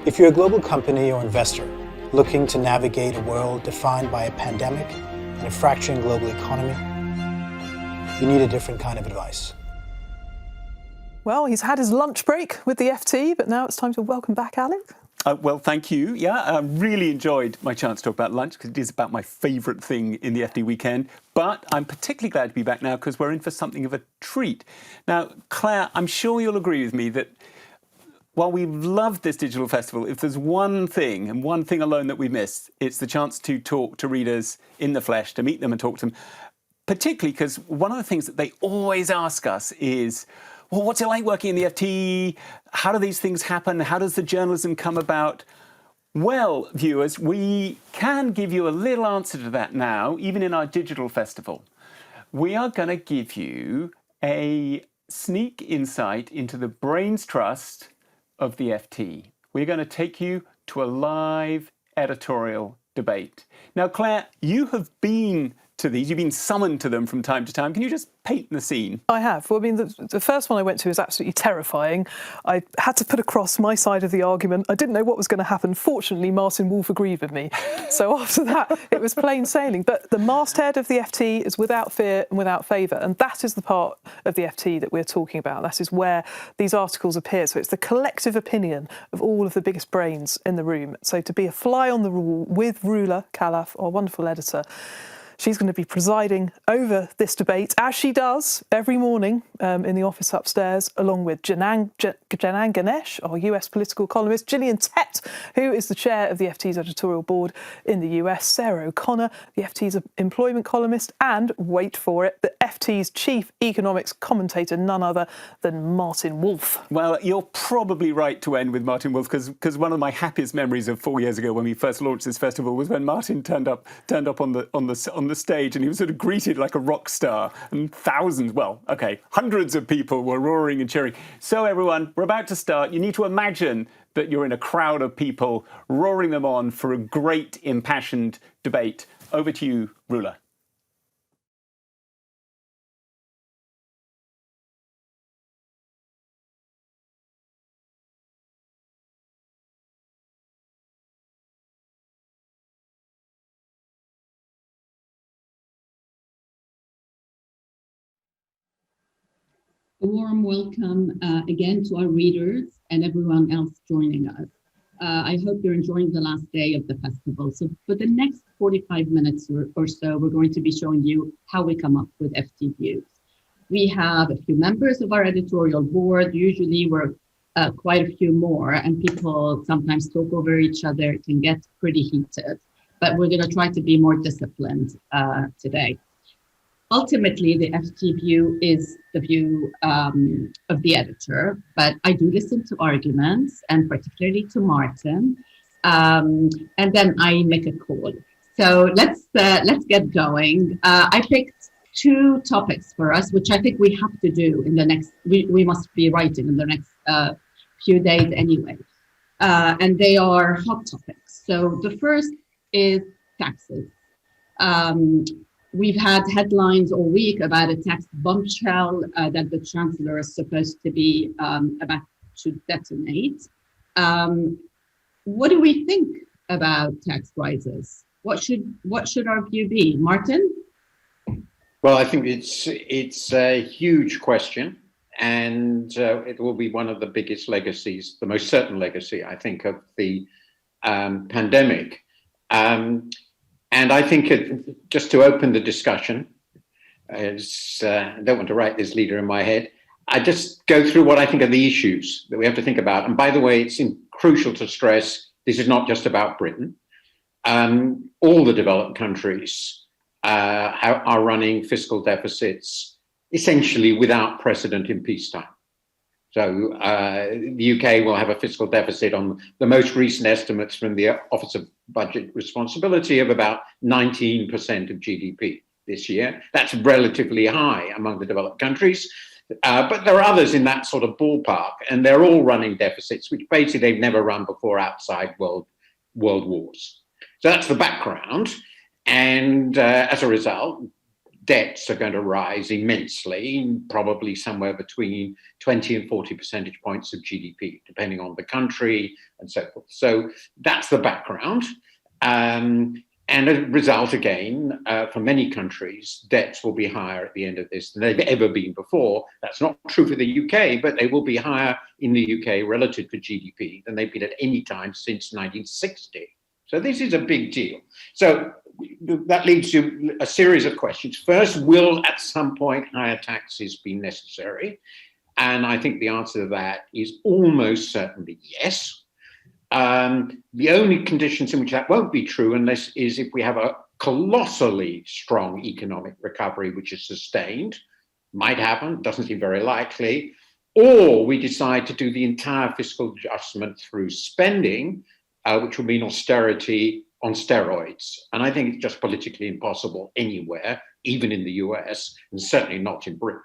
If you're a global company or investor looking to navigate a world defined by a pandemic and a fracturing global economy, you need a different kind of advice. Well, he's had his lunch break with the FT, but now it's time to welcome back Alec. Well, thank you. Yeah, I really enjoyed my chance to talk about lunch because it is about my favourite thing in the FT weekend. But I'm particularly glad to be back now because we're in for something of a treat. Now, Claire, I'm sure you'll agree with me that while we've loved this digital festival, if there's one thing and one thing alone that we missed, it's the chance to talk to readers in the flesh, to meet them and talk to them. Particularly because one of the things that they always ask us is, well, what's it like working in the FT? How do these things happen? How does the journalism come about? Well, viewers, we can give you a little answer to that now, even in our digital festival. We are going to give you a sneak insight into the brains trust of the FT. We're going to take you to a live editorial debate. Now, Claire, you have been to these. You've been summoned to them from time to time. Can you just paint the scene? I have. Well, I mean, the first one I went to was absolutely terrifying. I had to put across my side of the argument. I didn't know what was going to happen. Fortunately, Martin Wolf agreed with me. So after that, it was plain sailing. But the masthead of the FT is without fear and without favour. And that is the part of the FT that we're talking about. That is where these articles appear. So it's the collective opinion of all of the biggest brains in the room. So to be a fly on the wall with Rula Khalaf, our wonderful editor, she's going to be presiding over this debate, as she does every morning in the office upstairs, along with Janan Ganesh, our US political columnist, Gillian Tett, who is the chair of the FT's editorial board in the US, Sarah O'Connor, the FT's employment columnist, and, wait for it, the FT's chief economics commentator, none other than Martin Wolf. Well, you're probably right to end with Martin Wolf, because one of my happiest memories of 4 years ago when we first launched this festival was when Martin turned up on the stage, and he was sort of greeted like a rock star, and hundreds of people were roaring and cheering. So everyone, we're about to start. You need to imagine that you're in a crowd of people roaring them on for a great impassioned debate. Over to you, Rula. A warm welcome again to our readers and everyone else joining us. I hope you're enjoying the last day of the festival. So for the next 45 minutes or so, we're going to be showing you how we come up with FT views. We have a few members of our editorial board. Usually we're quite a few more, and people sometimes talk over each other. It can get pretty heated, but we're going to try to be more disciplined today. Ultimately, the FT view is the view of the editor, but I do listen to arguments, and particularly to Martin, and then I make a call. So let's get going. I picked two topics for us, which I think we have to do in the next. We must be writing in the next few days anyway, and they are hot topics. So the first is taxes. We've had headlines all week about a tax bombshell that the Chancellor is supposed to be about to detonate. What do we think about tax rises? What should our view be? Martin? Well, I think it's a huge question, and it will be one of the biggest legacies, the most certain legacy, I think, of the pandemic. And I think just to open the discussion, I don't want to write this leader in my head. I just go through what I think are the issues that we have to think about. And by the way, it's crucial to stress this is not just about Britain. All the developed countries are running fiscal deficits essentially without precedent in peacetime. So the UK will have a fiscal deficit on the most recent estimates from the Office of Budget Responsibility of about 19% of GDP this year. That's relatively high among the developed countries. But there are others in that sort of ballpark, and they're all running deficits, which basically they've never run before outside world wars. So that's the background. And as a result, debts are going to rise immensely, probably somewhere between 20 and 40 percentage points of GDP, depending on the country and so forth. So that's the background. And as a result, again, for many countries, debts will be higher at the end of this than they've ever been before. That's not true for the UK, but they will be higher in the UK relative to GDP than they've been at any time since 1960. So this is a big deal. So that leads to a series of questions. First, will at some point higher taxes be necessary? And I think the answer to that is almost certainly yes. The only conditions in which that won't be true unless is if we have a colossally strong economic recovery, which is sustained, might happen, doesn't seem very likely, or we decide to do the entire fiscal adjustment through spending, which will mean austerity on steroids. And I think it's just politically impossible anywhere, even in the US, and certainly not in Britain.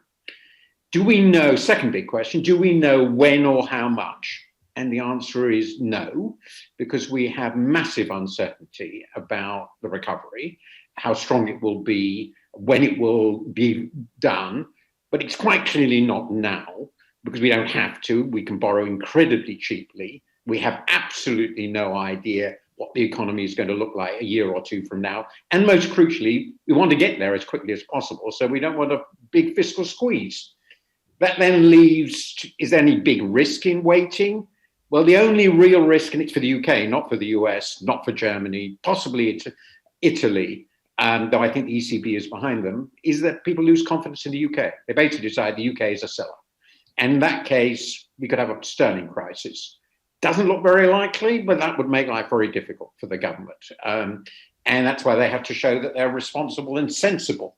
Do we know, second big question, do we know when or how much? And the answer is no, because we have massive uncertainty about the recovery, how strong it will be, when it will be done. But it's quite clearly not now, because we don't have to. We can borrow incredibly cheaply. We have absolutely no idea what the economy is going to look like a year or two from now. And most crucially, we want to get there as quickly as possible. So we don't want a big fiscal squeeze. That then leaves, is there any big risk in waiting? Well, the only real risk, and it's for the UK, not for the US, not for Germany, possibly Italy, though I think the ECB is behind them, is that people lose confidence in the UK. They basically decide the UK is a seller. And in that case, we could have a sterling crisis. Doesn't look very likely, but that would make life very difficult for the government. And that's why they have to show that they're responsible and sensible.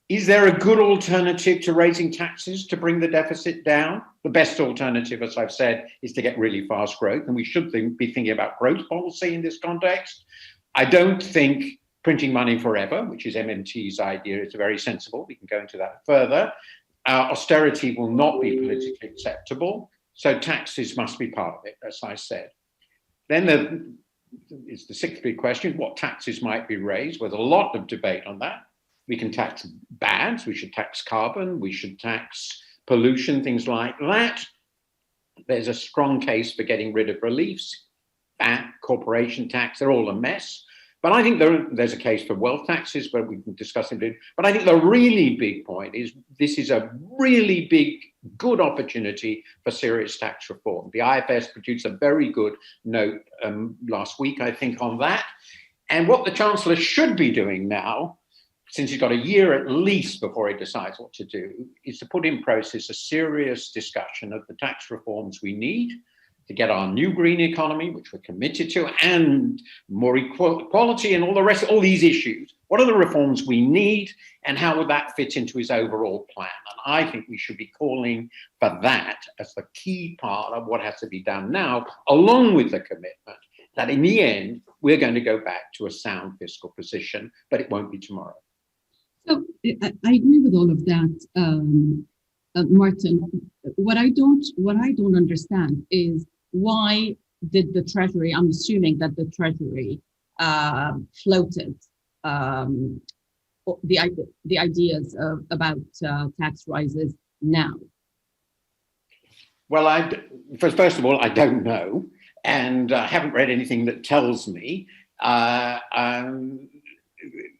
Is there a good alternative to raising taxes to bring the deficit down? The best alternative, as I've said, is to get really fast growth. And we should be thinking about growth policy in this context. I don't think printing money forever, which is MMT's idea, is very sensible. We can go into that further. Austerity will not be politically acceptable. So taxes must be part of it, as I said. Then is the sixth big question, what taxes might be raised? There's a lot of debate on that. We can tax bads, we should tax carbon, we should tax pollution, things like that. There's a strong case for getting rid of reliefs, VAT, corporation tax, they're all a mess. But I think there's a case for wealth taxes, but we can discuss it. But I think the really big point is this is a really big, good opportunity for serious tax reform. The IFS produced a very good note last week, I think, on that. And what the Chancellor should be doing now, since he's got a year at least before he decides what to do, is to put in process a serious discussion of the tax reforms we need to get our new green economy, which we're committed to, and more equality and all the rest, all these issues. What are the reforms we need, and how would that fit into his overall plan? And I think we should be calling for that as the key part of what has to be done now, along with the commitment that in the end, we're going to go back to a sound fiscal position, but it won't be tomorrow. So I agree with all of that, Martin. What I don't understand is why did the Treasury? I'm assuming that the Treasury floated the ideas about tax rises now. Well, first of all, I don't know, and I haven't read anything that tells me.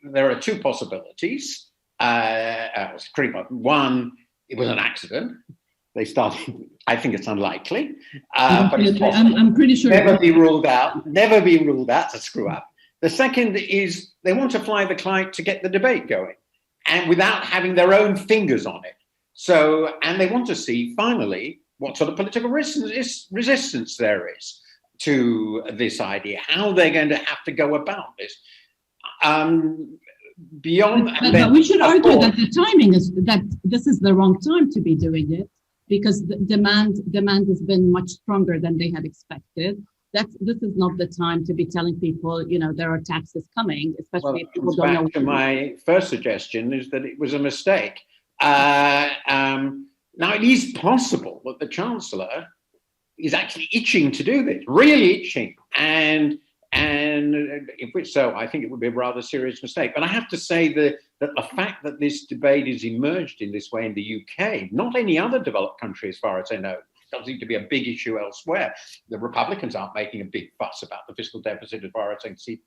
There are two possibilities. One, it was an accident. They started. I think it's unlikely, but it's possible. I'm pretty sure. Never be ruled out. Never be ruled out to screw up. The second is they want to fly the kite to get the debate going, and without having their own fingers on it. So, and they want to see finally what sort of political resistance there is to this idea. How they're going to have to go about this. But we should argue that the timing is that this is the wrong time to be doing it, because the demand has been much stronger than they had expected. This is not the time to be telling people, there are taxes coming, especially if people don't know. Back to my first suggestion is that it was a mistake. Now it is possible that the Chancellor is actually itching to do this, really itching, and And if so, I think it would be a rather serious mistake. But I have to say that the fact that this debate is emerged in this way in the UK, not any other developed country, as far as I know, doesn't seem to be a big issue elsewhere. The Republicans aren't making a big fuss about the fiscal deficit, as far as I can see.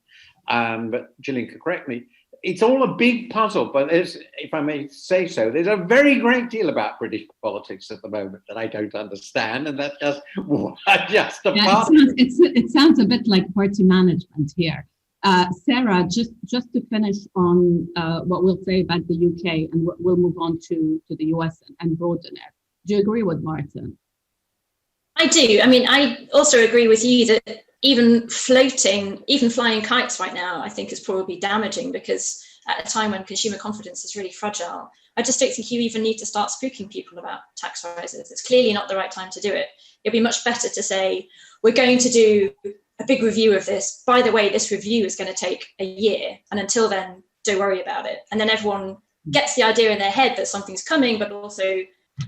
But Gillian could correct me. It's all a big puzzle, but if I may say so, there's a very great deal about British politics at the moment that I don't understand, and that's just a part. It sounds a bit like party management here. Sarah, just to finish on what we'll say about the UK, and we'll move on to the US and broaden it. Do you agree with Martin? I do. I mean, I also agree with you that even flying kites right now, I think is probably damaging, because at a time when consumer confidence is really fragile, I just don't think you even need to start spooking people about tax rises. It's clearly not the right time to do it. It'd be much better to say, we're going to do a big review of this. By the way, this review is going to take a year. And until then, don't worry about it. And then everyone gets the idea in their head that something's coming, but also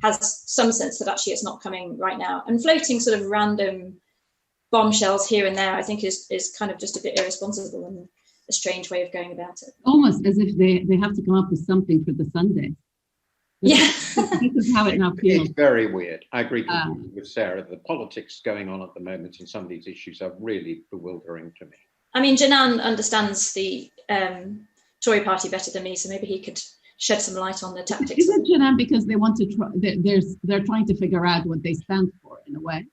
has some sense that actually it's not coming right now. And floating sort of random bombshells here and there, I think is kind of just a bit irresponsible and a strange way of going about it. Almost as if they have to come up with something for the Sunday. This is how it now feels. It's very weird. I agree with Sarah. The politics going on at the moment in some of these issues are really bewildering to me. I mean, Janan understands the Tory party better than me, so maybe he could shed some light on the tactics. Is it, Janan, because they want to try? They're trying to figure out what they stand for in a way.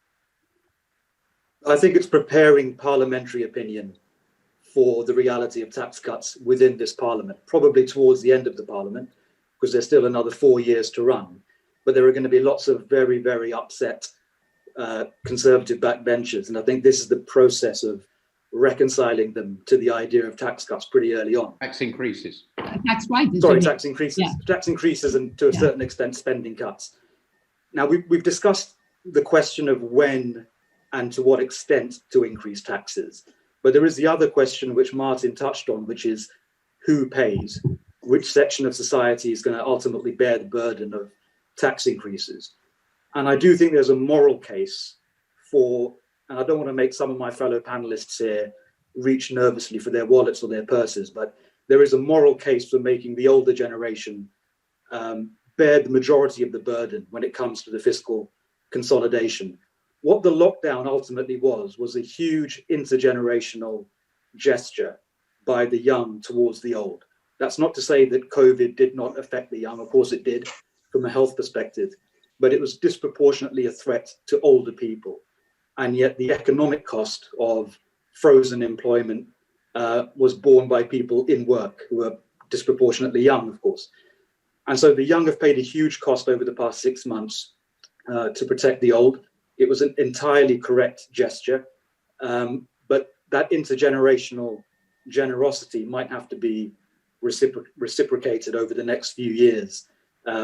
I think it's preparing parliamentary opinion for the reality of tax cuts within this parliament, probably towards the end of the parliament, because there's still another 4 years to run. But there are going to be lots of very, very upset conservative backbenchers. And I think this is the process of reconciling them to the idea of tax cuts pretty early on. Tax increases. Tax rises. Tax increases. Yeah. Tax increases and to a certain extent spending cuts. Now, we've discussed the question of when and to what extent to increase taxes. But there is the other question which Martin touched on, which is who pays, which section of society is going to ultimately bear the burden of tax increases. And I do think there's a moral case for, and I don't want to make some of my fellow panelists here reach nervously for their wallets or their purses, but there is a moral case for making the older generation bear the majority of the burden when it comes to the fiscal consolidation. What the lockdown ultimately was a huge intergenerational gesture by the young towards the old. That's not to say that COVID did not affect the young. Of course it did from a health perspective, but it was disproportionately a threat to older people. And yet the economic cost of frozen employment was borne by people in work who are disproportionately young, of course. And so the young have paid a huge cost over the past 6 months to protect the old. It was an entirely correct gesture, but that intergenerational generosity might have to be reciprocated over the next few years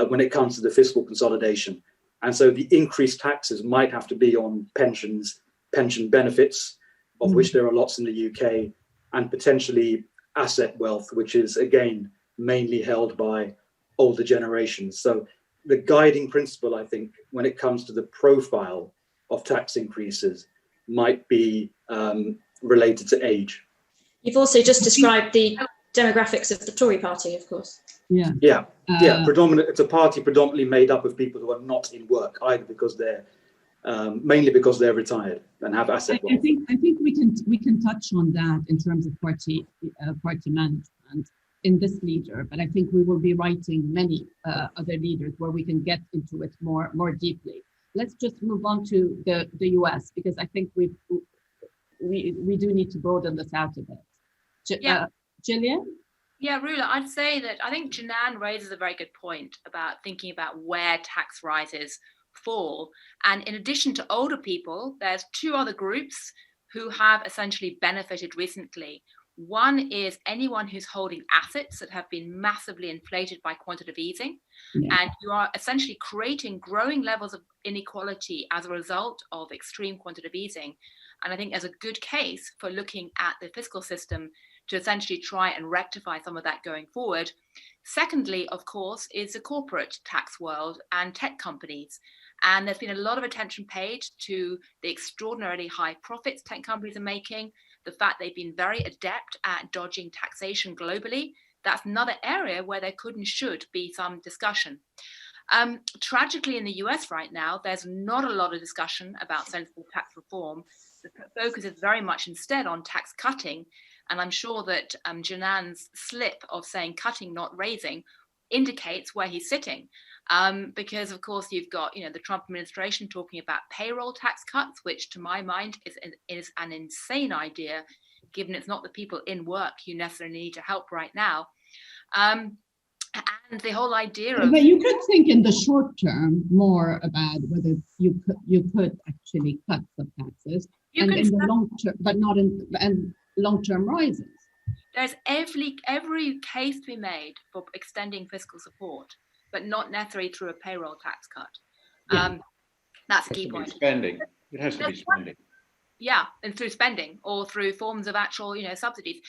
when it comes to the fiscal consolidation. And so the increased taxes might have to be on pensions, pension benefits, of which there are lots in the UK, and potentially asset wealth, which is, again, mainly held by older generations. So the guiding principle, I think, when it comes to the profile of tax increases might be related to age. You've also just described the demographics of the Tory party, of course. Yeah. It's a party predominantly made up of people who are not in work, either because they're mainly because they're retired and have asset wealth. I think we can touch on that in terms of party management in this leader, but I think we will be writing many other leaders where we can get into it more deeply. Let's just move on to the US, because I think we do need to broaden this out a bit. Gillian? Yeah, Rula, I'd say that I think Janan raises a very good point about thinking about where tax rises fall. And in addition to older people, there's two other groups who have essentially benefited recently. One is anyone who's holding assets that have been massively inflated by quantitative easing. Yeah. And you are essentially creating growing levels of inequality as a result of extreme quantitative easing. And I think there's a good case for looking at the fiscal system to essentially try and rectify some of that going forward. Secondly, of course, is the corporate tax world and tech companies. And there's been a lot of attention paid to the extraordinarily high profits tech companies are making the fact they've been very adept at dodging taxation globally. That's another area where there could and should be some discussion. Tragically, in the US right now, there's not a lot of discussion about sensible tax reform. The focus is very much instead on tax cutting. And I'm sure that Janan's slip of saying cutting, not raising, indicates where he's sitting. Because, of course, you've got the Trump administration talking about payroll tax cuts, which to my mind is an insane idea, given it's not the people in work you necessarily need to help right now. And the whole idea of... But you could think in the short term more about whether you could actually cut some taxes, and in the long term, but not in and long-term rises. There's every case to be made for extending fiscal support, but not necessarily through a payroll tax cut. Yeah. That's a key point. Spending. It has to be spending. Yeah, and through spending or through forms of actual, subsidies.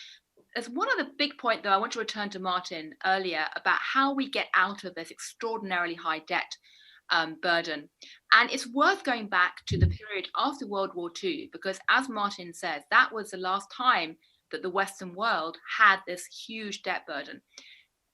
There's one other big point, though, I want to return to Martin earlier about how we get out of this extraordinarily high debt burden. And it's worth going back to the period after World War II, because as Martin says, that was the last time that the Western world had this huge debt burden.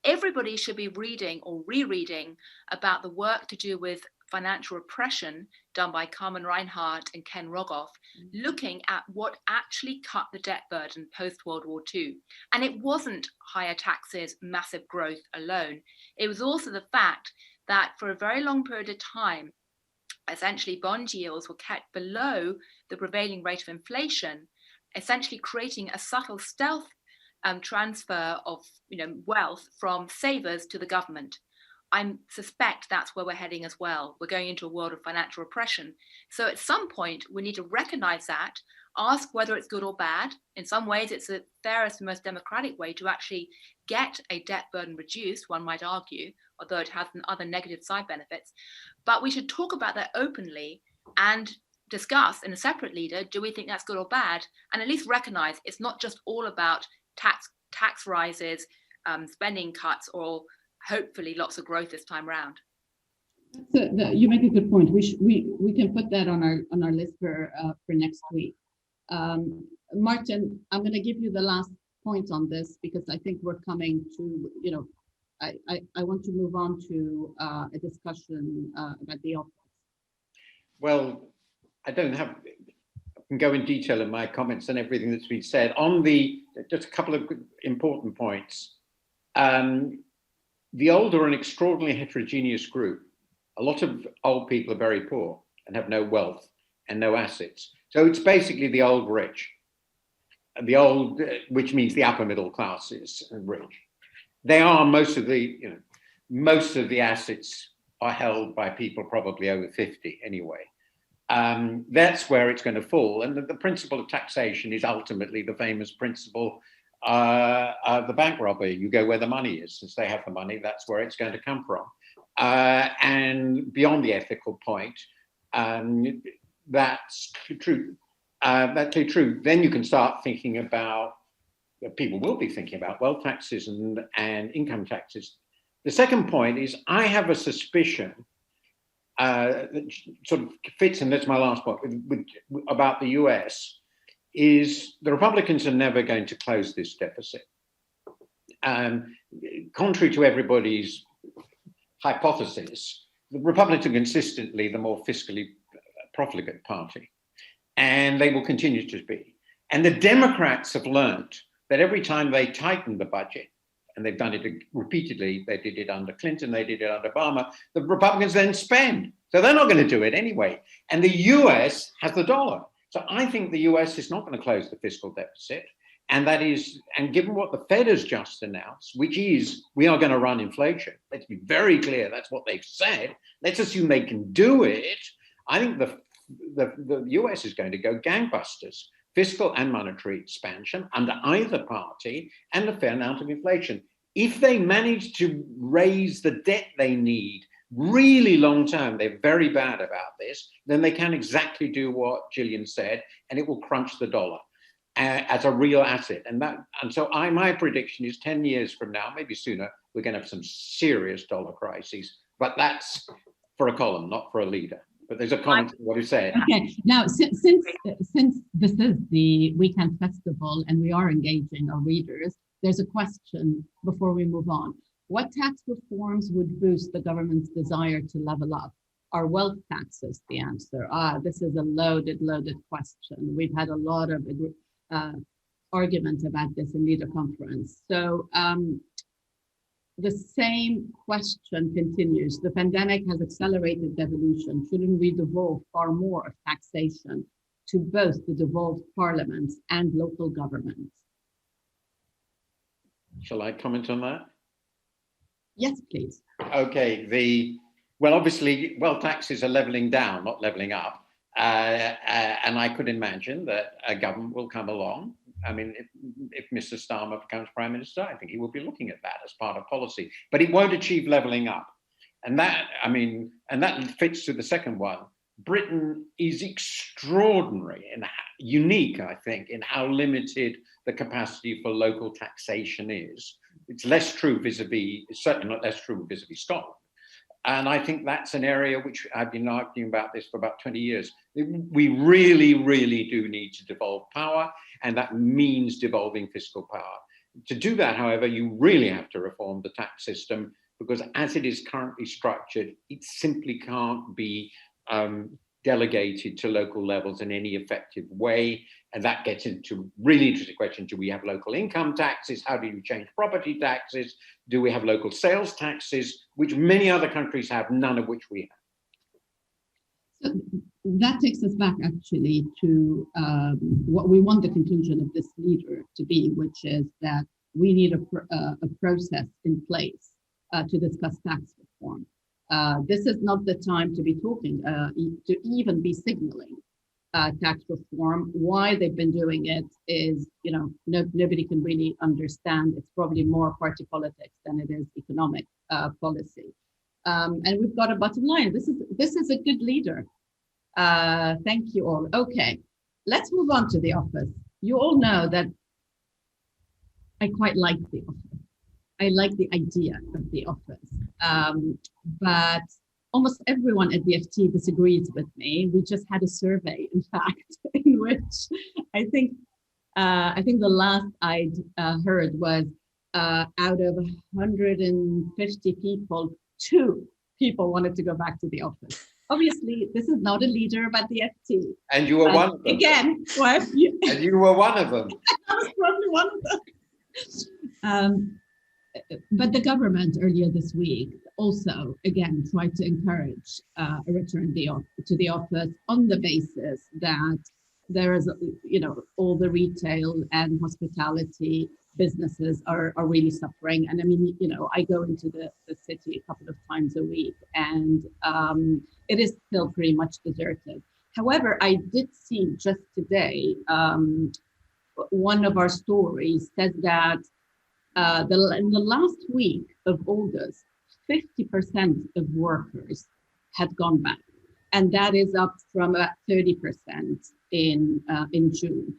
Everybody should be reading or rereading about the work to do with financial repression done by Carmen Reinhardt and Ken Rogoff, looking at what actually cut the debt burden post-World War II. And it wasn't higher taxes, massive growth alone. It was also the fact that for a very long period of time, essentially bond yields were kept below the prevailing rate of inflation, essentially creating a subtle stealth transfer of wealth from savers to the government. I suspect that's where we're heading as well. We're going into a world of financial repression. So at some point, we need to recognize that, ask whether it's good or bad. In some ways, it's the fairest and most democratic way to actually get a debt burden reduced, one might argue, although it has other negative side benefits. But we should talk about that openly and discuss in a separate leader, do we think that's good or bad? And at least recognize it's not just all about tax rises, spending cuts, or hopefully lots of growth this time around. You make a good point. We can put that on our list for next week. Martin, I'm going to give you the last point on this because I think we're coming to, I want to move on to a discussion about the office. Well, I can go in detail in my comments and everything that's been said. Just a couple of important points. The old are an extraordinarily heterogeneous group. A lot of old people are very poor and have no wealth and no assets. So it's basically the old rich. The old, which means the upper middle classes and rich. They are most of the assets are held by people probably over 50 anyway. That's where it's going to fall. And the principle of taxation is ultimately the famous principle the bank robber. You go where the money is. Since they have the money, that's where it's going to come from. And beyond the ethical point, that's true. That's true. Then you can start thinking about, people will be thinking about wealth taxes and income taxes. The second point is I have a suspicion that sort of fits, and that's my last point, about the US, is the Republicans are never going to close this deficit. Contrary to everybody's hypothesis, the Republicans are consistently the more fiscally profligate party, and they will continue to be. And the Democrats have learned that every time they tighten the budget, and they've done it repeatedly, they did it under Clinton, they did it under Obama, the Republicans then spend. So they're not going to do it anyway. And the US has the dollar. So I think the US is not going to close the fiscal deficit. And given what the Fed has just announced, which is we are going to run inflation. Let's be very clear, that's what they've said. Let's assume they can do it. I think the US is going to go gangbusters. Fiscal and monetary expansion under either party and a fair amount of inflation. If they manage to raise the debt they need really long term, they're very bad about this, then they can exactly do what Gillian said, and it will crunch the dollar as a real asset. And so my prediction is 10 years from now, maybe sooner, we're going to have some serious dollar crises. But that's for a column, not for a leader. But there's a comment to what you said. Okay, now since this is the weekend festival and we are engaging our readers, there's a question before we move on. What tax reforms would boost the government's desire to level up? Are wealth taxes the answer? This is a loaded question. We've had a lot of argument about this in leader conference. So the same question continues. The pandemic has accelerated devolution. Shouldn't we devolve far more of taxation to both the devolved parliaments and local governments? Shall I comment on that? Yes, please. Okay, well, obviously, wealth taxes are levelling down, not levelling up. And I could imagine that a government will come along. I mean, if Mr. Starmer becomes Prime Minister, I think he will be looking at that as part of policy. But it won't achieve levelling up. And that fits to the second one. Britain is extraordinary and unique, I think, in how limited the capacity for local taxation is. It's less true vis-a-vis, it's certainly not less true vis-a-vis Scotland. And I think that's an area which I've been arguing about this for about 20 years. We really, really do need to devolve power, and that means devolving fiscal power. To do that, however, you really have to reform the tax system, because as it is currently structured, it simply can't be delegated to local levels in any effective way. And that gets into really interesting questions. Do we have local income taxes? How do you change property taxes? Do we have local sales taxes, which many other countries have, none of which we have? So that takes us back actually to what we want the conclusion of this leader to be, which is that we need a process in place to discuss tax reform. This is not the time to be talking, to even be signaling tax reform. Why they've been doing it is, nobody can really understand. It's probably more party politics than it is economic policy. And we've got a bottom line. This is a good leader. Thank you all. Okay, let's move on to the office. You all know that I quite like the office. I like the idea of the office, but almost everyone at the FT disagrees with me. We just had a survey, in fact, in which I think the last I'd heard was out of 150 people, 2 people wanted to go back to the office. Obviously, this is not a leader about the FT. And you were one of them. Again, what? And you were one of them. I was probably one of them. But the government earlier this week also, again, tried to encourage a return to the office on the basis that there is, all the retail and hospitality businesses are really suffering. And I mean, I go into the city a couple of times a week, and it is still pretty much deserted. However, I did see just today, one of our stories said that in the last week of August, 50% of workers had gone back, and that is up from about 30% in June.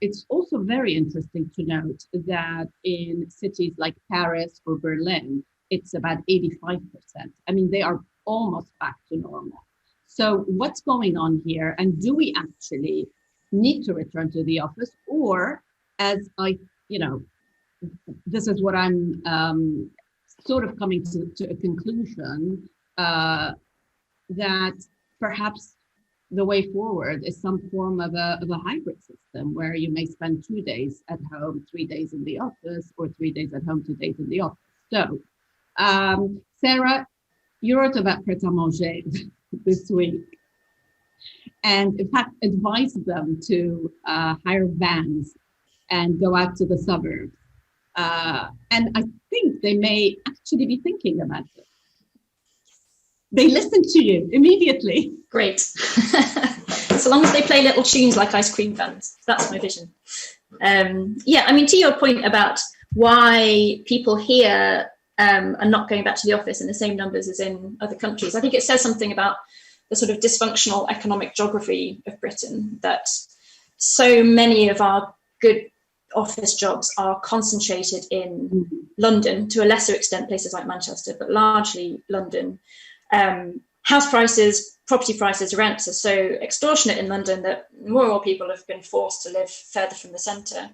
It's also very interesting to note that in cities like Paris or Berlin, it's about 85%. I mean, they are almost back to normal. So what's going on here? And do we actually need to return to the office? Or as this is what I'm sort of coming to a conclusion, that perhaps the way forward is some form of a hybrid system where you may spend 2 days at home, 3 days in the office, or 3 days at home, 2 days in the office. So, Sarah, you wrote about Pret-a-Manger this week, and in fact advised them to hire vans and go out to the suburbs. And I think they may actually be thinking about it. They listen to you immediately. Great. So long as they play little tunes like ice cream vans. That's my vision. To your point about why people here are not going back to the office in the same numbers as in other countries, I think it says something about the sort of dysfunctional economic geography of Britain, that so many of our good office jobs are concentrated in London, to a lesser extent places like Manchester, but largely London. house prices, property prices, rents are so extortionate in London that more and more people have been forced to live further from the centre.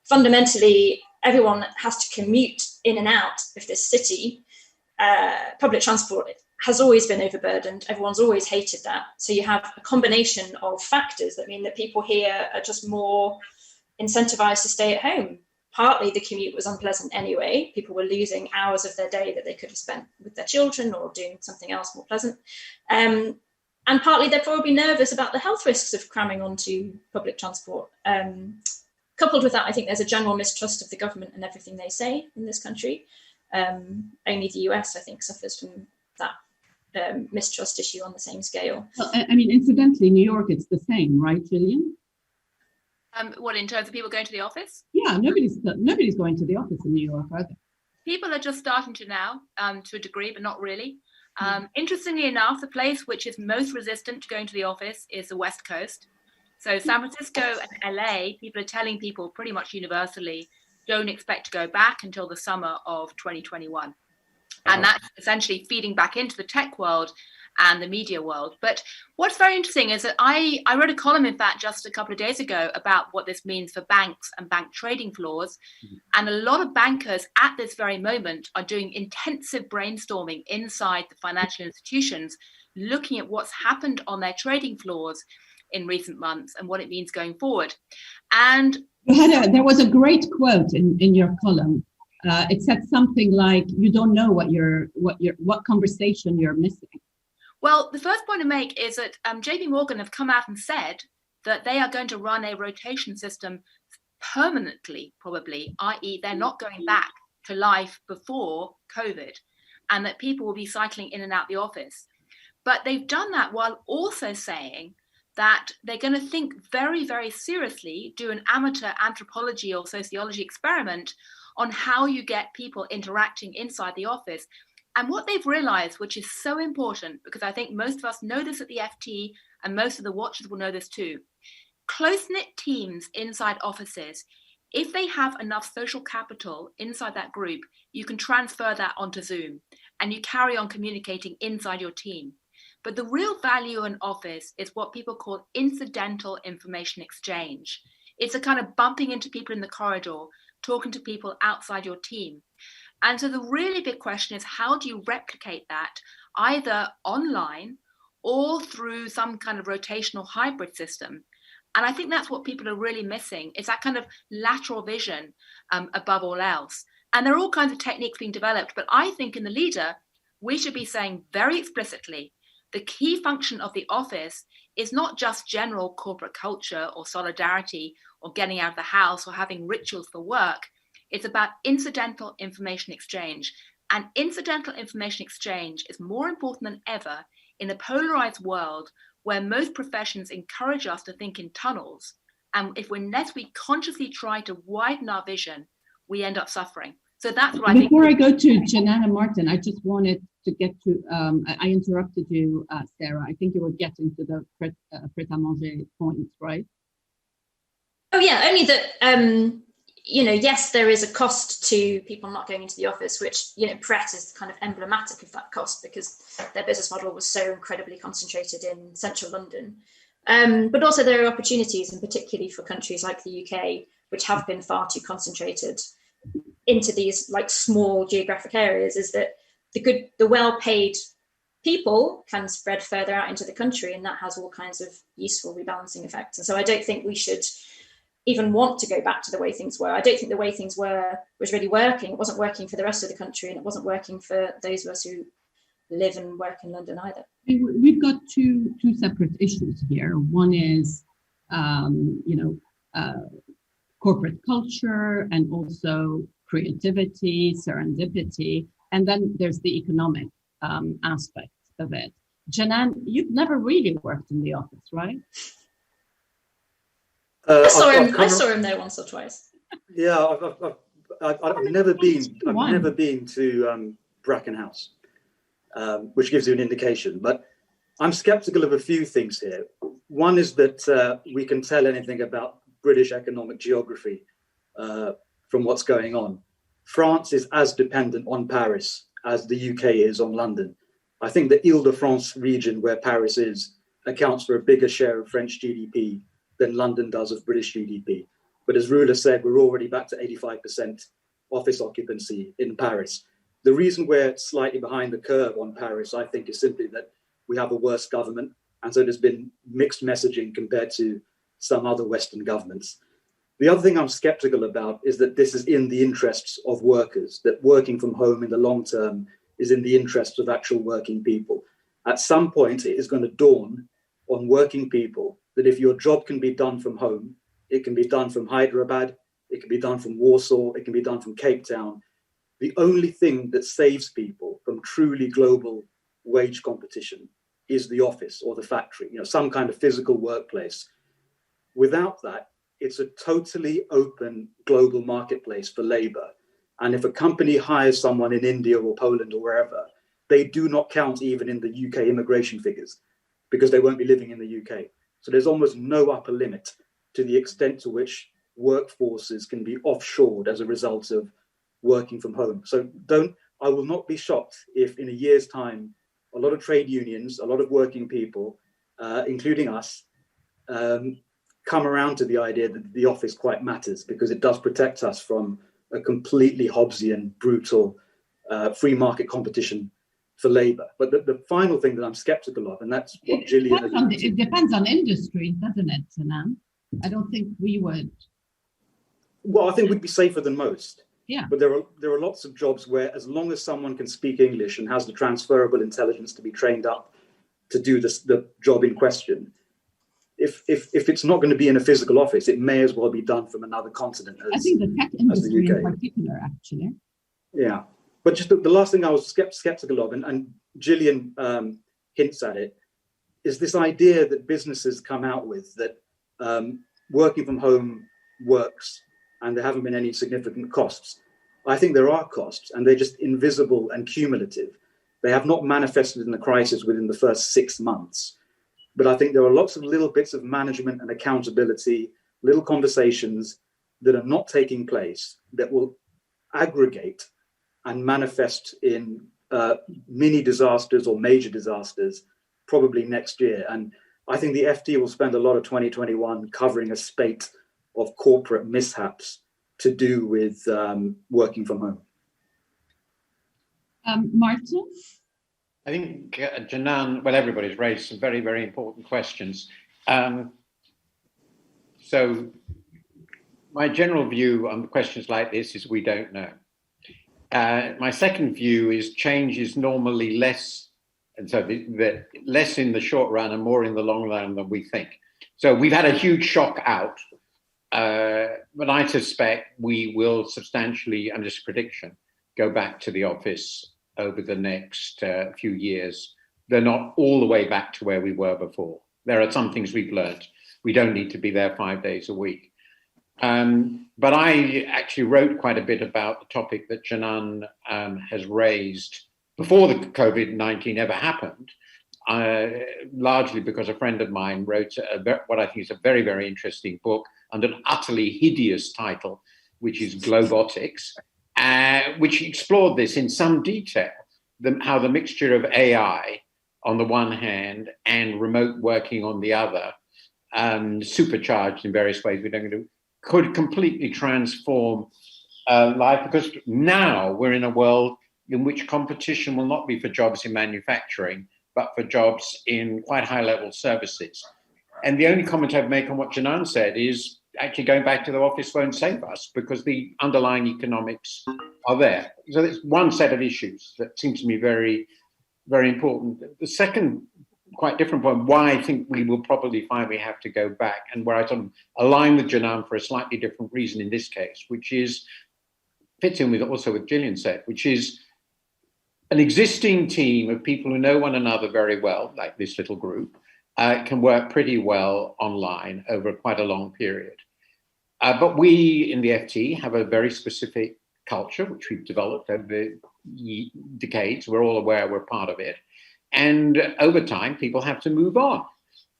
Fundamentally, everyone has to commute in and out of this city. Public transport has always been overburdened. Everyone's always hated that. So you have a combination of factors that mean that people here are just more incentivized to stay at home. Partly the commute was unpleasant anyway. People were losing hours of their day that they could have spent with their children or doing something else more pleasant. And partly they're probably nervous about the health risks of cramming onto public transport. Coupled with that, I think there's a general mistrust of the government and everything they say in this country. Only the US, I think, suffers from that mistrust issue on the same scale. Well, I mean, incidentally, New York, it's the same, right, Gillian? What, in terms of people going to the office? Yeah, nobody's going to the office in New York, are they? People are just starting to now, to a degree, but not really. Interestingly enough, the place which is most resistant to going to the office is the West Coast. So San Francisco and LA, people are telling people pretty much universally, don't expect to go back until the summer of 2021. And that's essentially feeding back into the tech world and the media world. But what's very interesting is that I wrote a column, in fact, just a couple of days ago about what this means for banks and bank trading floors. And a lot of bankers at this very moment are doing intensive brainstorming inside the financial institutions, looking at what's happened on their trading floors in recent months and what it means going forward. And there was a great quote in your column. It said something like, "You don't know what conversation you're missing." Well, the first point to make is that JP Morgan have come out and said that they are going to run a rotation system permanently, probably, i.e. they're not going back to life before COVID, and that people will be cycling in and out the office. But they've done that while also saying that they're going to think very, very seriously, do an amateur anthropology or sociology experiment on how you get people interacting inside the office. And what they've realized, which is so important, because I think most of us know this at the FT and most of the watchers will know this too, close-knit teams inside offices, if they have enough social capital inside that group, you can transfer that onto Zoom and you carry on communicating inside your team. But the real value in office is what people call incidental information exchange. It's a kind of bumping into people in the corridor, talking to people outside your team. And so the really big question is, how do you replicate that either online or through some kind of rotational hybrid system? And I think that's what people are really missing, is that kind of lateral vision above all else. And there are all kinds of techniques being developed, but I think in the leader, we should be saying very explicitly, the key function of the office is not just general corporate culture or solidarity or getting out of the house or having rituals for work. It's about incidental information exchange. And incidental information exchange is more important than ever in a polarized world where most professions encourage us to think in tunnels. And unless we consciously try to widen our vision, we end up suffering. So that's what I think. Before I go to Jeanne and Martin, I just wanted to get to, I interrupted you, Sarah. I think you were getting to the pret-à-manger point, right? Oh yeah, only that, yes, there is a cost to people not going into the office, which, Pret is kind of emblematic of that cost because their business model was so incredibly concentrated in central London. But also there are opportunities, and particularly for countries like the UK, which have been far too concentrated into these like small geographic areas, is that the well-paid people can spread further out into the country, and that has all kinds of useful rebalancing effects. And so I don't think we should even want to go back to the way things were. I don't think the way things were was really working. It wasn't working for the rest of the country, and it wasn't working for those of us who live and work in London either. We've got two separate issues here. One is, corporate culture and also creativity, serendipity, and then there's the economic aspect of it. Jeanne, you've never really worked in the office, right? I saw him there once or twice. Yeah, I've never been to Bracken House, which gives you an indication. But I'm sceptical of a few things here. One is that we can tell anything about British economic geography from what's going on. France is as dependent on Paris as the UK is on London. I think the Ile-de-France region, where Paris is, accounts for a bigger share of French GDP than London does of British GDP. But as Rula said, we're already back to 85% office occupancy in Paris. The reason we're slightly behind the curve on Paris, I think, is simply that we have a worse government. And so there's been mixed messaging compared to some other Western governments. The other thing I'm skeptical about is that this is in the interests of workers, that working from home in the long term is in the interests of actual working people. At some point, it is going to dawn on working people that if your job can be done from home, it can be done from Hyderabad, it can be done from Warsaw, it can be done from Cape Town. The only thing that saves people from truly global wage competition is the office or the factory, some kind of physical workplace. Without that, it's a totally open global marketplace for labor. And if a company hires someone in India or Poland or wherever, they do not count even in the UK immigration figures because they won't be living in the UK. So there's almost no upper limit to the extent to which workforces can be offshored as a result of working from home. So I will not be shocked if in a year's time, a lot of trade unions, a lot of working people, including us, come around to the idea that the office quite matters because it does protect us from a completely Hobbesian, brutal, free market competition for labor. But the final thing that I'm skeptical of, and that's what Gillian... It depends on industry, doesn't it, Sinan? I don't think we would. Well, I think we'd be safer than most. Yeah. But there are lots of jobs where as long as someone can speak English and has the transferable intelligence to be trained up to do the job in question, if it's not going to be in a physical office, it may as well be done from another continent. I think the tech industry in particular, actually. Yeah. But just the last thing I was skeptical of, and Gillian hints at it, is this idea that businesses come out with that working from home works and there haven't been any significant costs. I think there are costs, and they're just invisible and cumulative. They have not manifested in the crisis within the first 6 months. But I think there are lots of little bits of management and accountability, little conversations that are not taking place that will aggregate and manifest in mini disasters or major disasters probably next year. And I think the FT will spend a lot of 2021 covering a spate of corporate mishaps to do with working from home. Martin? I think Janan, well, everybody's raised some very, very important questions. So my general view on questions like this is we don't know. My second view is change is normally less, and so less in the short run and more in the long run than we think. So we've had a huge shock out, but I suspect we will substantially, and this prediction, go back to the office over the next few years. They're not all the way back to where we were before. There are some things we've learned. We don't need to be there 5 days a week. But I actually wrote quite a bit about the topic that Janan has raised before the COVID-19 ever happened, largely because a friend of mine wrote what I think is a very, very interesting book under an utterly hideous title, which is Globotics, which explored this in some detail, how the mixture of AI on the one hand and remote working on the other, supercharged in various ways we don't do, could completely transform life, because now we're in a world in which competition will not be for jobs in manufacturing, but for jobs in quite high-level services. And the only comment I'd make on what Janan said is actually going back to the office won't save us because the underlying economics are there. So there's one set of issues that seems to me very, very important. The second, quite different point, why I think we will probably find we have to go back, and where I sort of align with Janan for a slightly different reason in this case, which is, fits in with also what Gillian said, which is an existing team of people who know one another very well, like this little group, can work pretty well online over quite a long period. But we in the FT have a very specific culture, which we've developed over decades. We're all aware we're part of it. And over time, people have to move on.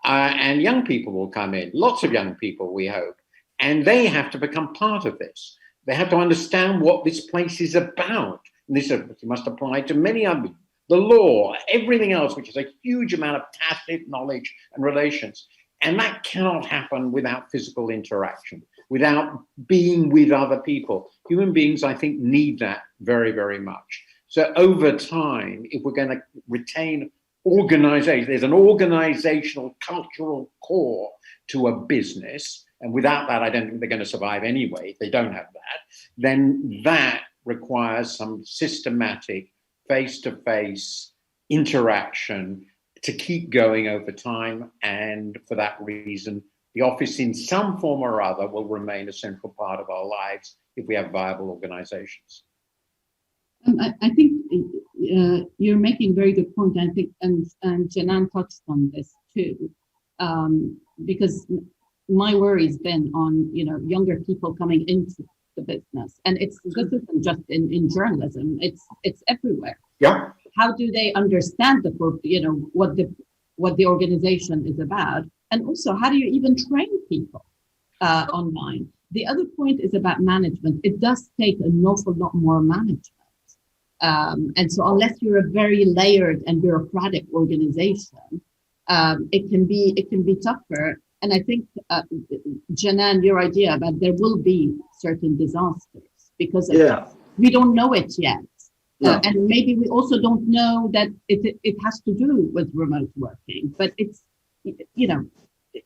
And young people will come in, lots of young people, we hope. And they have to become part of this. They have to understand what this place is about. And this must apply to many other the law, everything else, which is a huge amount of tacit knowledge and relations. And that cannot happen without physical interaction, without being with other people. Human beings, I think, need that very, very much. So over time, if we're going to retain organization, there's an organizational cultural core to a business, and without that, I don't think they're going to survive anyway. If they don't have that, then that requires some systematic face-to-face interaction to keep going over time. And for that reason, the office in some form or other will remain a central part of our lives if we have viable organizations. I think you're making a very good point. I think, and Janan touched on this too, because my worry has been on, younger people coming into the business, and this isn't just in journalism. It's everywhere. Yeah. How do they understand what the organization is about, and also how do you even train people online? The other point is about management. It does take an awful lot more management. And so unless you're a very layered and bureaucratic organization, it can be tougher. And I think, Janan, your idea about there will be certain disasters because we don't know it yet. And maybe we also don't know that it has to do with remote working, but it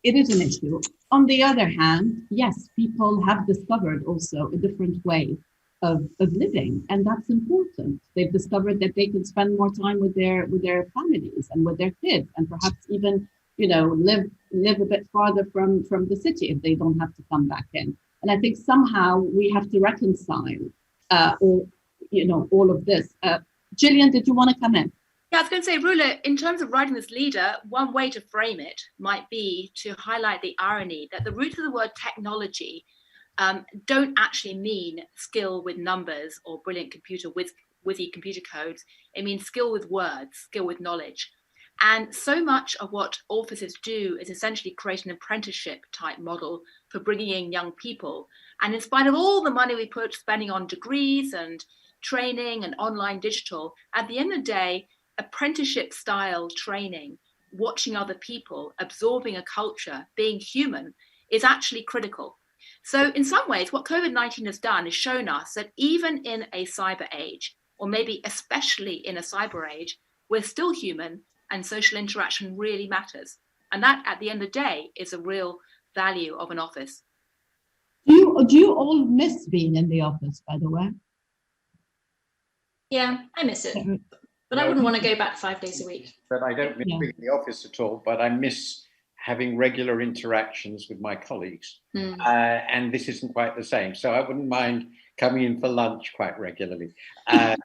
is an issue. On the other hand, yes, people have discovered also a different way of living, and that's important. They've discovered that they can spend more time with their families and with their kids, and perhaps even live a bit farther from the city if they don't have to come back in. And I think somehow we have to reconcile all of this. Gillian, did you want to come in? Yeah, I was going to say, Rula, in terms of writing this leader, one way to frame it might be to highlight the irony that the root of the word technology don't actually mean skill with numbers or brilliant witty computer codes. It means skill with words, skill with knowledge. And so much of what offices do is essentially create an apprenticeship type model for bringing in young people. And in spite of all the money we put spending on degrees and training and online digital, at the end of the day, apprenticeship style training, watching other people, absorbing a culture, being human is actually critical. So in some ways, what COVID-19 has done is shown us that even in a cyber age, or maybe especially in a cyber age, we're still human and social interaction really matters. And that, at the end of the day, is a real value of an office. Do you all miss being in the office, by the way? Yeah, I miss it. But I wouldn't want to go back 5 days a week. But I don't miss being in the office at all, but I miss having regular interactions with my colleagues. And this isn't quite the same. So I wouldn't mind coming in for lunch quite regularly. But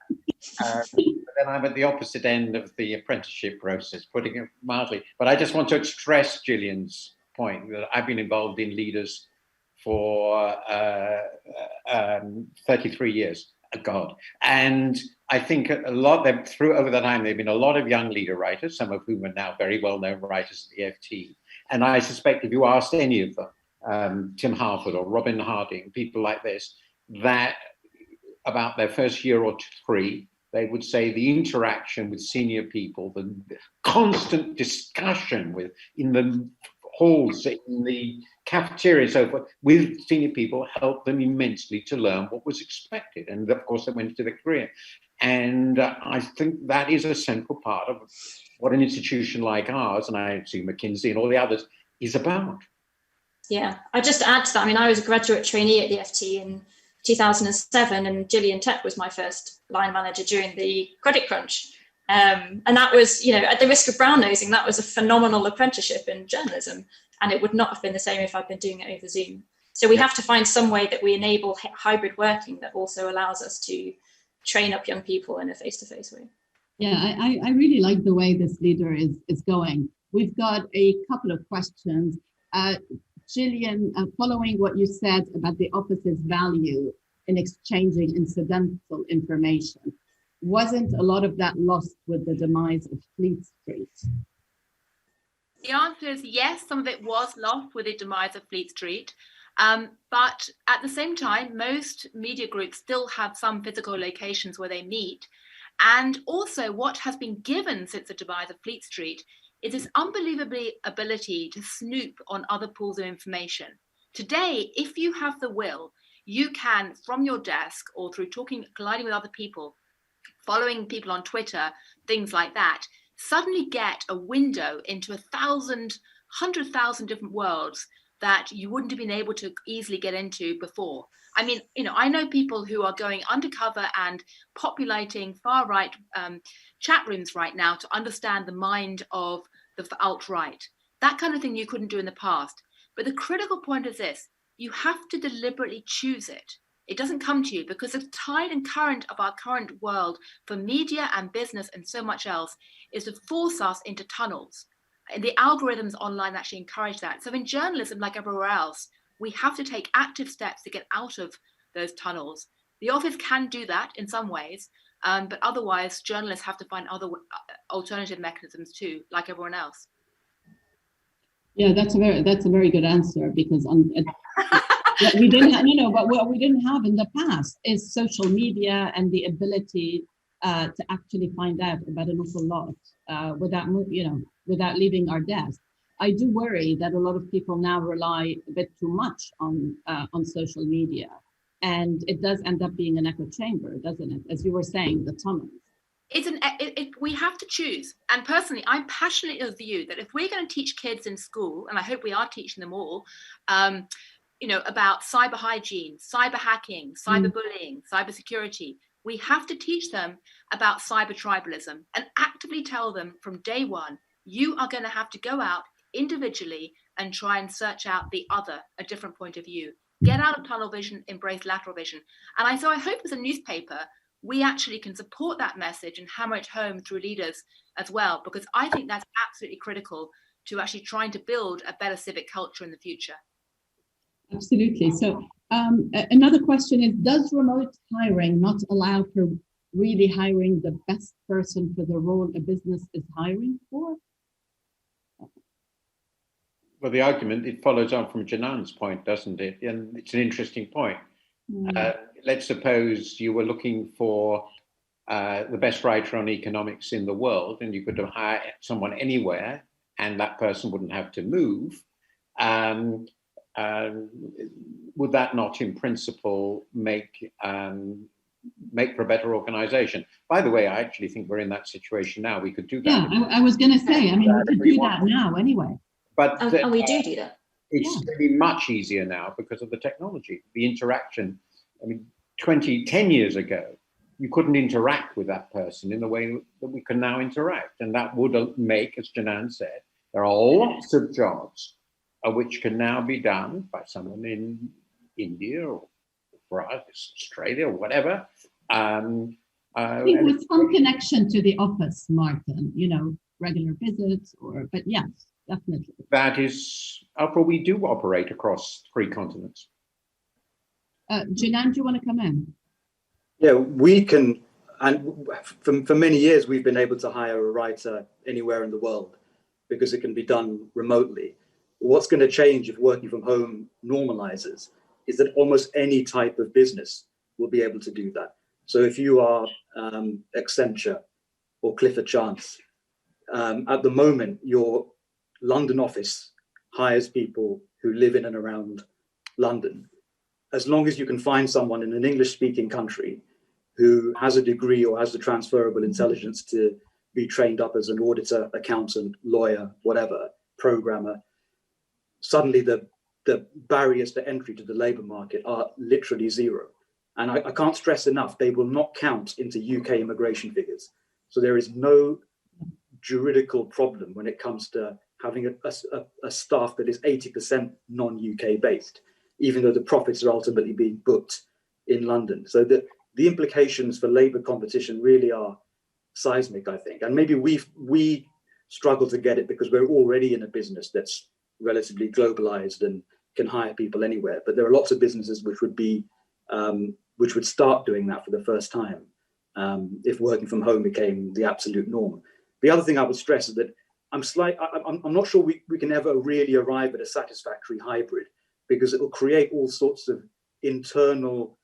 then I'm at the opposite end of the apprenticeship process, putting it mildly. But I just want to stress Gillian's point that I've been involved in leaders for 33 years. God. And I think a lot of them over the time, there have been a lot of young leader writers, some of whom are now very well-known writers at the FT. And I suspect if you asked any of them, Tim Harford or Robin Harding, people like this, that about their first year or three, they would say the interaction with senior people, the constant discussion in the halls, in the cafeteria, so forth, with senior people helped them immensely to learn what was expected. And of course, they went into their career. And I think that is a central part of what an institution like ours, and I see McKinsey and all the others, is about. Yeah, I just add to that. I mean, I was a graduate trainee at the FT in 2007, and Gillian Tech was my first line manager during the credit crunch. And that was, at the risk of brown-nosing, that was a phenomenal apprenticeship in journalism. And it would not have been the same if I'd been doing it over Zoom. So we have to find some way that we enable hybrid working that also allows us to train up young people in a face-to-face way. Yeah, I really like the way this leader is going. We've got a couple of questions. Gillian, following what you said about the office's value in exchanging incidental information, wasn't a lot of that lost with the demise of Fleet Street? The answer is yes, some of it was lost with the demise of Fleet Street. But at the same time, most media groups still have some physical locations where they meet. And also what has been given since the demise of Fleet Street is this unbelievable ability to snoop on other pools of information. Today, if you have the will, you can, from your desk or through colliding with other people, following people on Twitter, things like that, suddenly get a window into 100,000 different worlds that you wouldn't have been able to easily get into before. I mean, I know people who are going undercover and populating far-right chat rooms right now to understand the mind of the alt-right. That kind of thing you couldn't do in the past. But the critical point is this: you have to deliberately choose it. It doesn't come to you, because the tide and current of our current world for media and business and so much else is to force us into tunnels. And the algorithms online actually encourage that. So in journalism, like everywhere else, we have to take active steps to get out of those tunnels. The office can do that in some ways, but otherwise journalists have to find other alternative mechanisms too, like everyone else. Yeah, that's a very good answer, because what we didn't have, but what we didn't have in the past is social media and the ability to actually find out about an awful lot without leaving our desk. I do worry that a lot of people now rely a bit too much on social media, and it does end up being an echo chamber, doesn't it? As you were saying, the tunnels. We have to choose. And personally, I'm passionately of the view that if we're going to teach kids in school, and I hope we are teaching them all, about cyber hygiene, cyber hacking, cyber bullying, cyber security, we have to teach them about cyber tribalism and actively tell them from day one, you are going to have to go out individually and try and search out the other, a different point of view. Get out of tunnel vision, embrace lateral vision. And so I hope as a newspaper, we actually can support that message and hammer it home through leaders as well, because I think that's absolutely critical to actually trying to build a better civic culture in the future. Absolutely. So another question is, does remote hiring not allow for really hiring the best person for the role a business is hiring for? Well, the argument, it follows on from Janan's point, doesn't it? And it's an interesting point. Let's suppose you were looking for the best writer on economics in the world, and you could hire someone anywhere, and that person wouldn't have to move. Would that not, in principle, make for a better organization? By the way, I actually think we're in that situation now. We could do that. Yeah, I was going to say, I mean, we could do that now anyway. But and we do that. It's really much easier now because of the technology, the interaction. I mean, 10 years ago, you couldn't interact with that person in the way that we can now interact. And that would make, as Janan said, there are lots of jobs which can now be done by someone in India or Australia or whatever. I think with some connection to the office, Martin, regular visits but yes, definitely. That is, after all, we do operate across 3 continents. Janan, do you want to come in? Yeah, we can, and for many years, we've been able to hire a writer anywhere in the world because it can be done remotely. What's going to change if working from home normalizes is that almost any type of business will be able to do that. So if you are Accenture or Clifford Chance, at the moment, your London office hires people who live in and around London. As long as you can find someone in an English-speaking country who has a degree or has the transferable intelligence to be trained up as an auditor, accountant, lawyer, whatever, programmer, suddenly the barriers to entry to the labour market are literally zero. And I can't stress enough, they will not count into UK immigration figures. So there is no juridical problem when it comes to having a staff that is 80% non-UK based, even though the profits are ultimately being booked in London. So the implications for labour competition really are seismic, I think. And maybe we struggle to get it because we're already in a business that's relatively globalized and can hire people anywhere. But there are lots of businesses which would start doing that for the first time if working from home became the absolute norm. The other thing I would stress is that I'm not sure we can ever really arrive at a satisfactory hybrid, because it will create all sorts of internal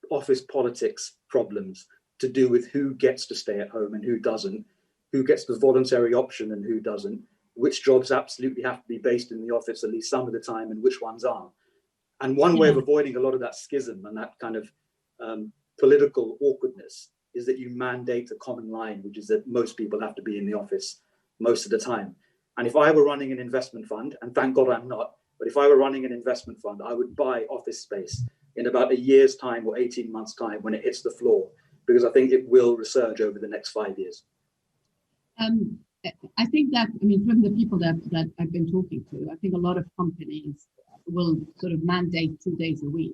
office politics problems to do with who gets to stay at home and who doesn't, who gets the voluntary option and who doesn't, which jobs absolutely have to be based in the office at least some of the time and which ones aren't. And one way of avoiding a lot of that schism and that kind of political awkwardness is that you mandate a common line, which is that most people have to be in the office most of the time. And if I were running an investment fund, and thank God I'm not, but if I were running an investment fund, I would buy office space in about a year's time or 18 months' time when it hits the floor, because I think it will resurge over the next 5 years. I think that, I mean, from the people that I've been talking to, I think a lot of companies will sort of mandate 2 days a week.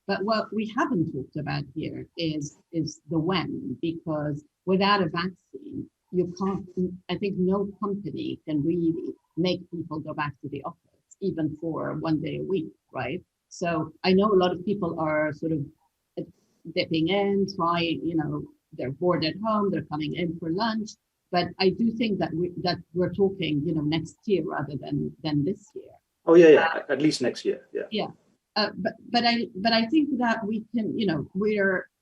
But what we haven't talked about here is the when, because without a vaccine, you can't, I think no company can really make people go back to the office, even for 1 day a week, right? So I know a lot of people are sort of dipping in, they're bored at home, they're coming in for lunch. But I do think that we're talking, next year rather than this year. Oh yeah, at least next year, yeah. Yeah, but I think that we can,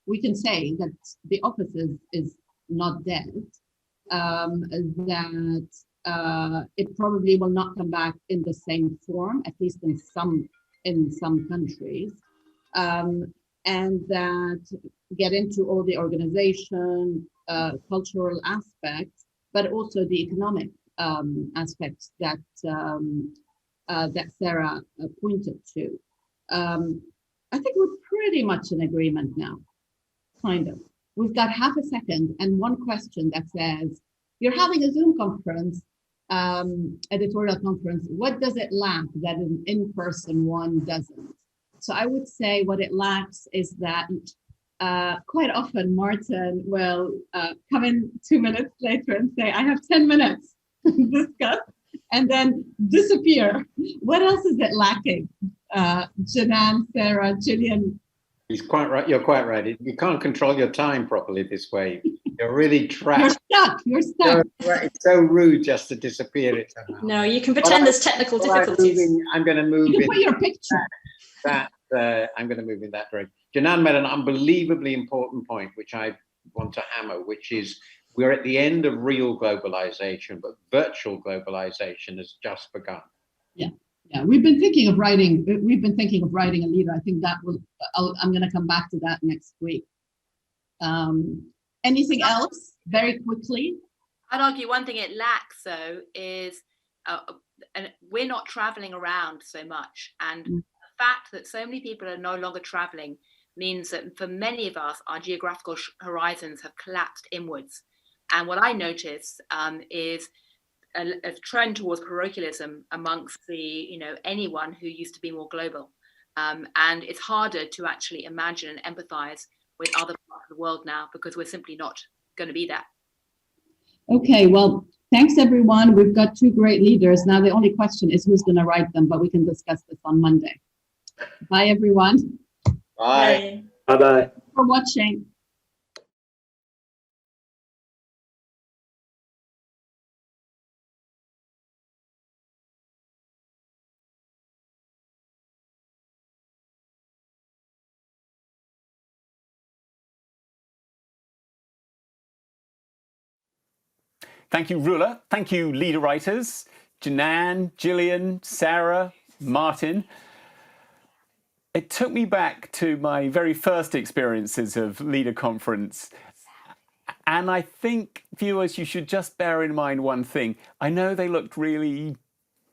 we can say that the office is not dead. That it probably will not come back in the same form, at least in some countries, and that get into all the organization, cultural aspects, but also the economic aspects that Sarah pointed to. I think we're pretty much in agreement now, kind of. We've got half a second and one question that says, you're having a Zoom conference, editorial conference, what does it lack that an in-person one doesn't? So I would say what it lacks is that quite often Martin will come in 2 minutes later and say, I have 10 minutes to discuss, and then disappear. What else is it lacking? Janan, Sarah, Gillian? He's quite right. You're quite right. You can't control your time properly this way. You're really trapped. You're stuck. It's so rude just to disappear. No, you can pretend there's technical difficulties. I'm going to move you in. Put your picture. I'm going to move in that direction. Janan made an unbelievably important point, which I want to hammer, which is we're at the end of real globalization, but virtual globalization has just begun. Yeah, we've been thinking of writing a leader. I think that I'm going to come back to that next week. Anything else very quickly? I'd argue one thing it lacks, though, is and we're not traveling around so much. And the fact that so many people are no longer traveling means that for many of us, our geographical horizons have collapsed inwards. And what I notice is a trend towards parochialism amongst anyone who used to be more global. And it's harder to actually imagine and empathize with other parts of the world now because we're simply not going to be that. Okay, well, thanks everyone. We've got 2 great leaders. Now the only question is who's going to write them, but we can discuss this on Monday. Bye everyone. Bye. Bye-bye. For watching. Thank you, Rula. Thank you, leader writers, Janan, Gillian, Sarah, Martin. It took me back to my very first experiences of Leader Conference. And I think, viewers, you should just bear in mind one thing. I know they looked really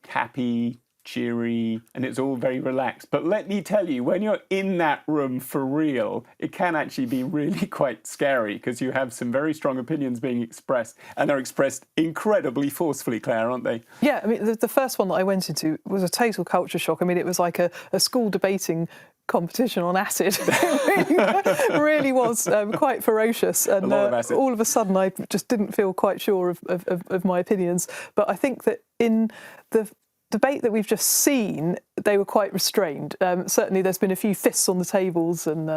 happy, cheery, and it's all very relaxed. But let me tell you, when you're in that room for real, it can actually be really quite scary because you have some very strong opinions being expressed, and they're expressed incredibly forcefully, Claire, aren't they? Yeah, I mean, the first one that I went into was a total culture shock. I mean, it was like a school debating competition on acid. It really was quite ferocious. And all of a sudden, I just didn't feel quite sure of my opinions. But I think that in the debate that we've just seen, they were quite restrained. Certainly there's been a few fists on the tables and,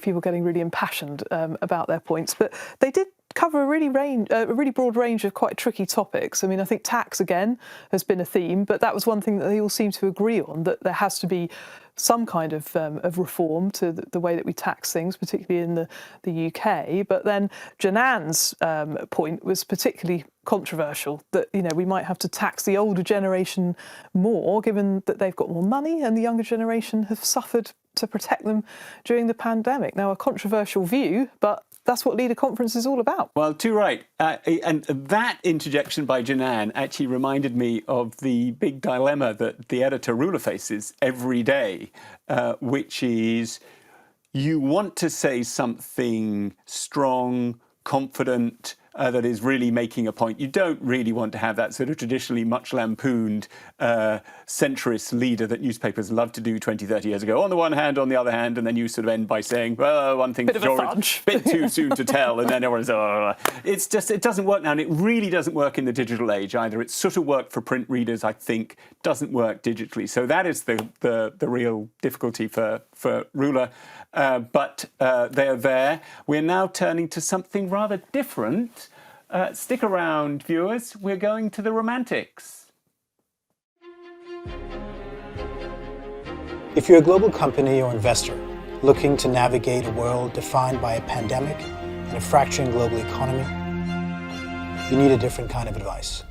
people getting really impassioned about their points. But they did cover a really broad range of quite tricky topics. I mean, I think tax, again, has been a theme, but that was one thing that they all seem to agree on, that there has to be some kind of reform to the way that we tax things, particularly in the UK. But then Janan's point was particularly controversial, that, you know, we might have to tax the older generation more, given that they've got more money and the younger generation have suffered to protect them during the pandemic. Now, a controversial view, but that's what Leader Conference is all about. Well, too right. And that interjection by Janan actually reminded me of the big dilemma that the editor ruler faces every day, which is you want to say something strong, confident, that is really making a point. You don't really want to have that sort of traditionally much lampooned centrist leader that newspapers loved to do 20, 30 years ago. On the one hand, on the other hand, and then you sort of end by saying, well, one thing's sure, it's a bit too soon to tell, and then everyone's, it's just, it doesn't work now, and it really doesn't work in the digital age either. It's sort of worked for print readers, I think, doesn't work digitally. So that is the real difficulty for Ruler. But they're there. We're now turning to something rather different. Stick around, viewers. We're going to the romantics. If you're a global company or investor looking to navigate a world defined by a pandemic and a fracturing global economy, you need a different kind of advice.